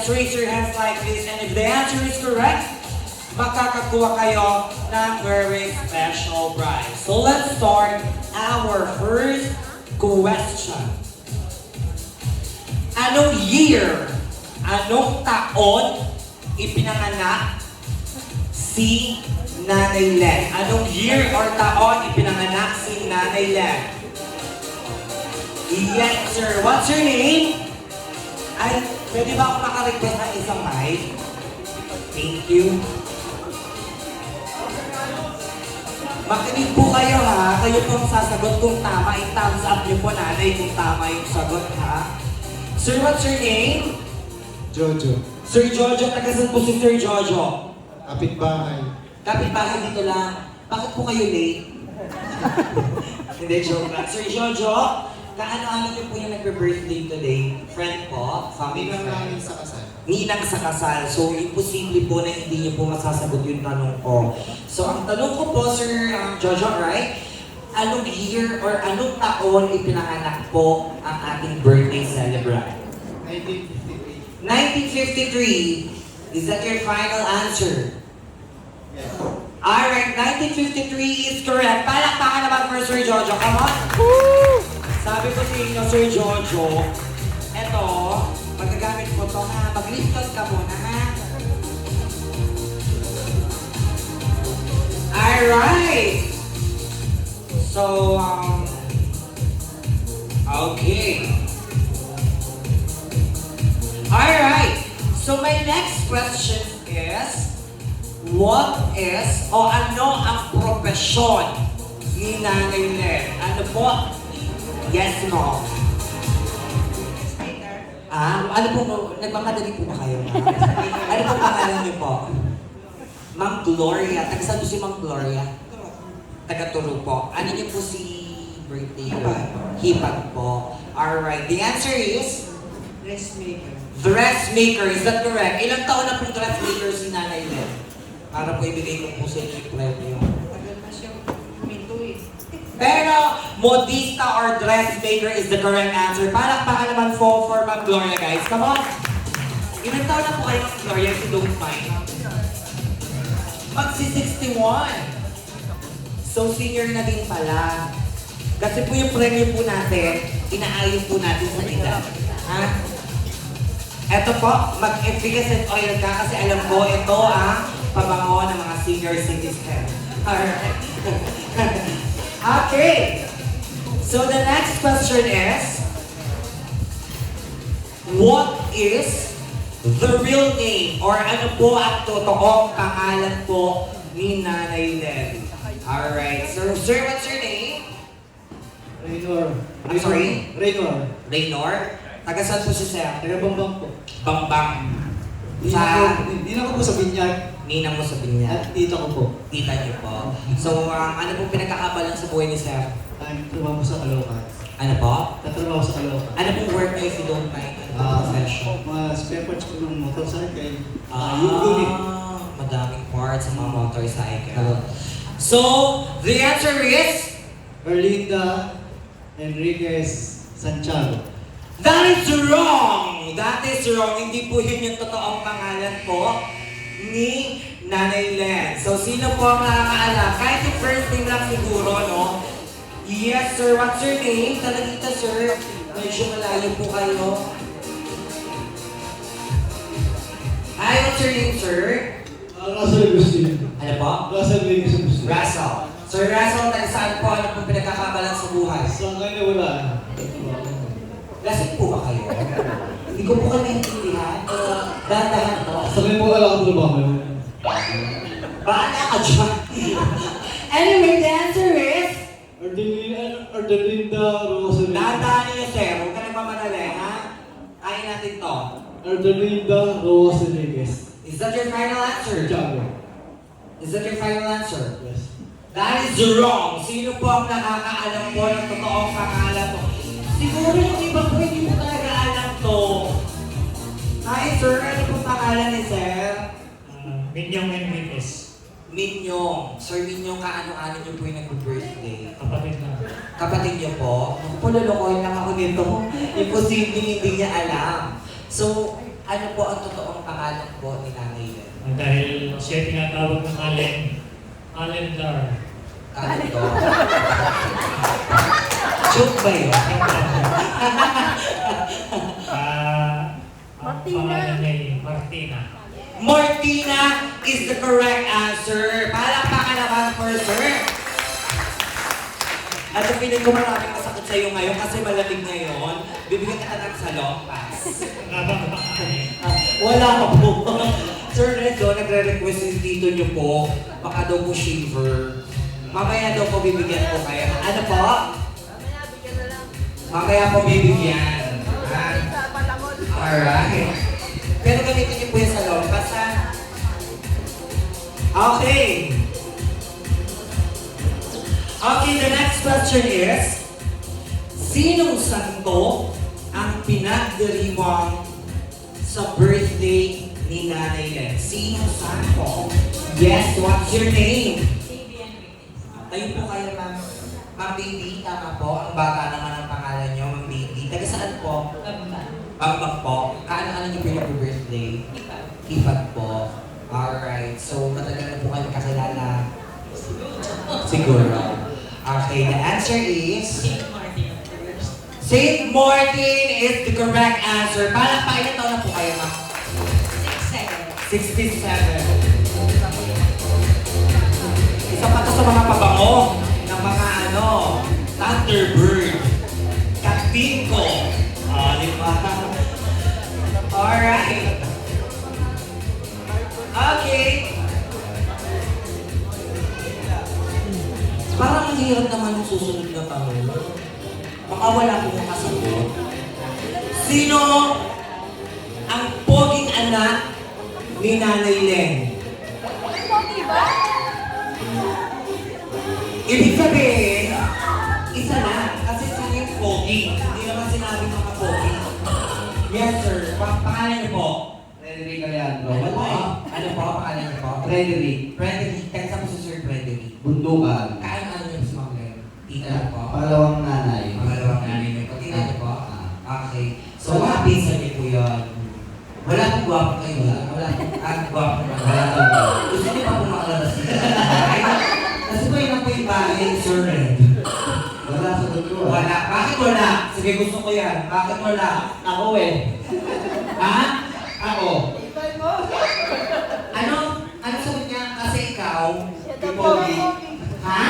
just raise your hands like this. And if the answer is correct, makakakuha kayo ng very special prize. So let's start our first question. Anong year, anong taon ipinanganak si Nanay Len? Anong year or taon ipinanganak si Nanay Len? Yes, sir. What's your name? Ay, pwede ba ako makarequest ng isang mic? Thank you. Makinig po kayo ha. Kayo pong sasagot kung tama. I-thumbs up niyo po, nanay, kung tama yung sagot ha. Sir, what's your name? Jojo. Sir Jojo, tagasan po si Sir Jojo. Kapitbahay. Kapit-bahay dito lang. Bakit po kayo late? Hindi, joke lang. Sir Jojo, kaano-ano niyo po yung nagbe-birthday today? Friend po? Family Hindi lang friend? namin sa kasal. Ninang sa kasal. So, imposible po na hindi niyo po masasagot yung tanong ko. So, ang tanong ko po, Sir Jojo, right? Anong year or anong taon ipinanganak po ang ating birthday celebrant? 1953. 1953. Is that your final answer? Yes. Alright, 1953 is correct. Palakpakan naman for Sir Jojo. Come on! Sabi ko sa inyo, Sir Jojo, eto, magagamit ko to ha. Mag-lifton ka muna ha. Alright! So, okay. Alright. So, my next question is, what is, o ano ang propesyon ni Nanay Len? Ano po? Yes, no. Ano po, nagmamadali po ba kayo? Ano po pangalan niyo po? Ma'am Gloria. Taga-saan po si Ma'am Gloria? Taga-Turo po. Ano niyo po si birthday? Hipag po. Alright. The answer is? Dressmaker. Dressmaker. Is that correct? Ilang taon na pong dressmaker si Nanay Len? Para po ibigay ko po sa inyo yung premyo. Tagal na siyang minto eh. Pero, modista or dressmaker is the correct answer. Palakpakan naman po for Ma'am Gloria, guys. Come on! Ilang taon na po kayo, Ma'am Gloria, if you don't mind? Magsi-61. So, senior na din pala. Kasi po yung premyo po natin, inaayon po natin sa edad. Ha? Eto po, mag-efficacy oil ka kasi alam ko, ito ang pabango ng mga senior citizen. Alright. Okay. So the next question is, what is the real name or ano po ang totoong pangalan po ni Nanay Len? Alright. So, sir, what's your name? Raynor. I'm sorry? Raynor. Raynor? Taga saan po si Sir? Taga Bambang po. Bambang. Hindi na ko po sa binyag. Ninang mo sa Binyag. At tita ko po. Tita niyo po. So, ano pong pinagkakabalan sa buhay ni Sir? Trabaho sa Caloocan. Ano po? Tatrabaho sa Caloocan. Ano pong work niyo if you don't mind? Ano pong profession? Mga spare parts po ng motorcycle. Yung unit. Madaming parts sa mga motorcycle. So, the answer is? Erlinda Enriquez Santiago. That is wrong! That is wrong. Hindi po yun yung totoong pangalan po ni Nanay Len. So, sino po ang nakakaalam? Kahit yung first name lang siguro, no? Yes, sir. What's your name? Talagang sir. Medyo malayo po kayo. Hi, what's your name, sir? Russell Agustin. Ano po? Russell Agustin. Russell. Sir Russell, tayo saan po? Ano pong pinagkakabalan sa buhay? Sa kanya wala. Lasing po ba kayo? Hindi ko po kayo naintindihan. Dahan-dahan po. Sa kanya po wala akong trabaho. Bahala ka dyan. Anyway, the answer is? Erdelinda Rosalie. Dahan-dahan niyo, sir. Huwag ka nagmamadali, ha? Kaya natin to. Erdelinda Rosalie. Is that your final answer? Santiago. Is that your final answer? Yes. That is wrong. Sino po ang nakakaalam po ng totoong pangalan mo? Siguro yung iba po hindi mo talaga alam to. Hi, sir. Ano po pangalan ni sir? Minyong Enriquez. Minyong. Sir Minyong, kaano-ano niyo po yung nag-birthday? Kapatid na. Kapatid niyo po? Naku po, lulukoy lang ako nito. Imposible hindi niya alam. So, ano po ang totoong pangalan po ni Nanay Len? Dahil siya tinatawag ng calendar. Ano to? Joke ba yun? Ang pangalan niya ay Martina. Martina is the correct answer. Palakpakan naman for sir. At feeling ko maraming masakit sa'yo ngayon kasi malamig ngayon. Bibigyan ka ng salong pass. Wala ka po. Sir Redo, nagre-request yung tito niyo po. Baka daw po shaver. Mamaya daw po bibigyan po kayo. Ano po? Mamaya po bibigyan. Alright. Pero gamitin niyo po yung salong pass ha. Okay. Okay, the next question is, sinong santo ang pinagdiriwang sa birthday ni Nanay Len? Sinong santo? Yes, what's your name? Tayo po kayo, ma'am. Ma'am Baby, tama po. Ang bata naman ang pangalan niyo, Ma'am Baby. Taga saan po? Bambang po. Kaano-ano niyo pinag-birthday? Ipat po. Alright, so matagal na po kayo kakilala. Siguro. Okay, the answer is... Saint Martin is the correct answer. Palakpakan, ilan taon na po kayo, ma'am? 67. Isa pa to sa mga pabango ng mga Thunderbird. Katinko. Di ba? Alright. Okay. Parang ang hirap naman yung susunod na tanong. Baka wala po makasagot. Sino ang poging anak ni Nanay Len? Ibig sabihin, isa na. Kasi sino yung pogi? Hindi naman sinabi mga pogi. Yes, sir. Pangalan niyo po? Frederick Alejandro. Ano po? Ano po? Pangalan niyo po? Frederick. Frederick. Teka po si Sir Frederick. Bundukan. Kaano niyo si Ma'am Len? Tita po? Pangalawang nanay. Pangalawang nanay niyo po. Tita niyo po? Okay. So, mga pizza niyo po yun. Wala pong gwapo kayo. Wala pong gwapo. Wala pong. Gusto niyo pa pong makalala sila. Kasi po yun ang po yung bahay, Sir Red. Wala sa totoo. Wala. Bakit wala? Sige, gusto ko yan. Bakit wala? Ako eh. Ha? Ako. Ano? Ano sabi niya? Kasi ikaw, Pogi. ha?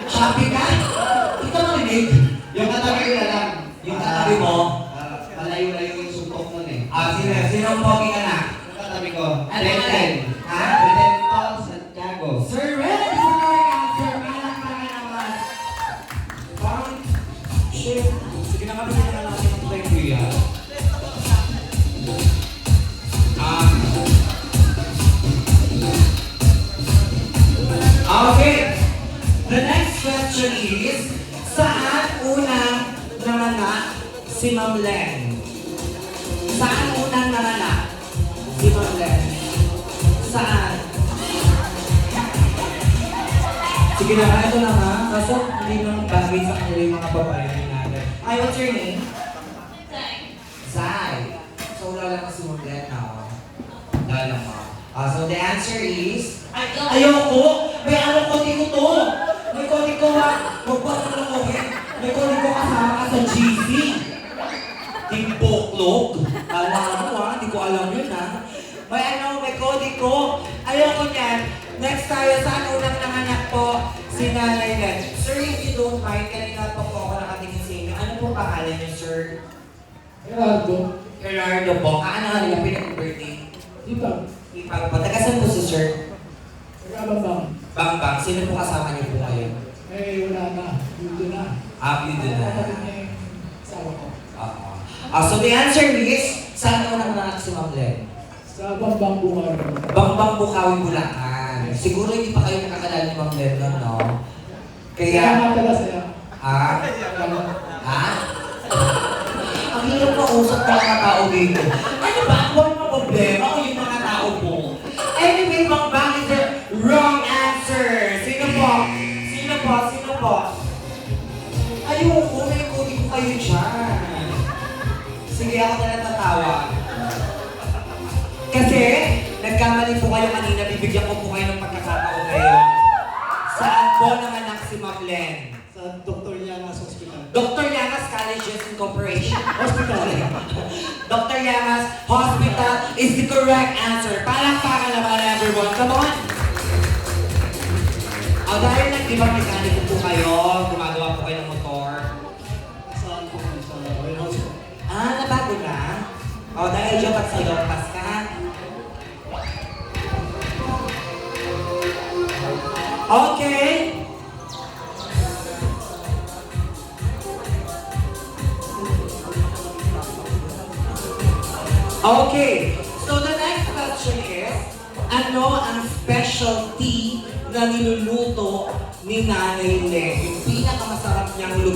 Shopping ka? Ito marinig. Yung katabi ko na lang. Yung katabi mo? Malayo-layo yung suntok nun eh. Sino ang pogi ka na? Yung katabi ko. Ano Reten. Ha? Reten Paul Santiago. Sir Red, is the correct answer. Palakpakan naman. Parang, shit. Sige na kami, sige na natin ang trivia. Okay. The next question is, saan unang nanganak si Ma'am Len? Saan unang nanganak si Ma'am Len? Saan? Sige na, ito na nga. Kaso hindi nang bagay sa kanila yung mga babae natin. Hi, what's your name? Zai. So, lala mo si Ma'am Len na ako. Lala mo. So, the answer is... Ayoko! May ano kodi ko to! May kodi ko ha! Huwag ba ito lang may kodi ko kasama ka sa GC! Timpoklog! Alam mo ha, hindi ko alam yun ha. May kodi ko! Ayoko niyan! Next tayo, saan unang nanganak po si Nanay Len? Sir, if you don't mind, kanina pa po ako nakatingin sa inyo. Ano po pangalan niyo, sir? Gerardo, Gerardo po. Ano yung pinag-birthday? Ipag, Ipag po. Tagasan po si sir? Nagababang. Bang. Sino po kasama niyo po kayo? Eh, wala na. Dito na. Yun din na. Kapatid niya yung asawa ko. So the answer is, saan unang nanganak si Ma'am Len? Sa Bambang Bungar. Bangbang Bukawi, Bulacan. Siguro hindi pa kayo nakakalala ni Ma'am Len nun, no? Kaya Kaya, matala saya. ha? Ang hirap na usap ng mga tao dito. Ano ba? Huwag mga problema o yung mga tao po. Anyway, Bangbang is the wrong answer. Sino po? Sino po? Ayoko, may kodi ko kayo dyan. Sige, ako na lang tatawa. Kasi, nagkamali po kayo kanina, bibigyan ko po kayo ng pagkakataon ngayon. Saan po nanganak si Ma'am Len? Sa Dr. Llamas Hospital. Dr. Llamas Colleges Incorporation. Hospital. Dr. Llamas Hospital is the correct answer. Palakpakan naman everyone. Come on! Dahil nag-ibang mekaniko po kayo, gumagawa po kayo ng motor. Saan po? Sa warehouse po. Nabago na? Dahil dyan pagsalompas ka. Okay. Okay, so the next question is, ano ang specialty na niluluto ni Nanay Len? Yung pinakamasarap niyang luto.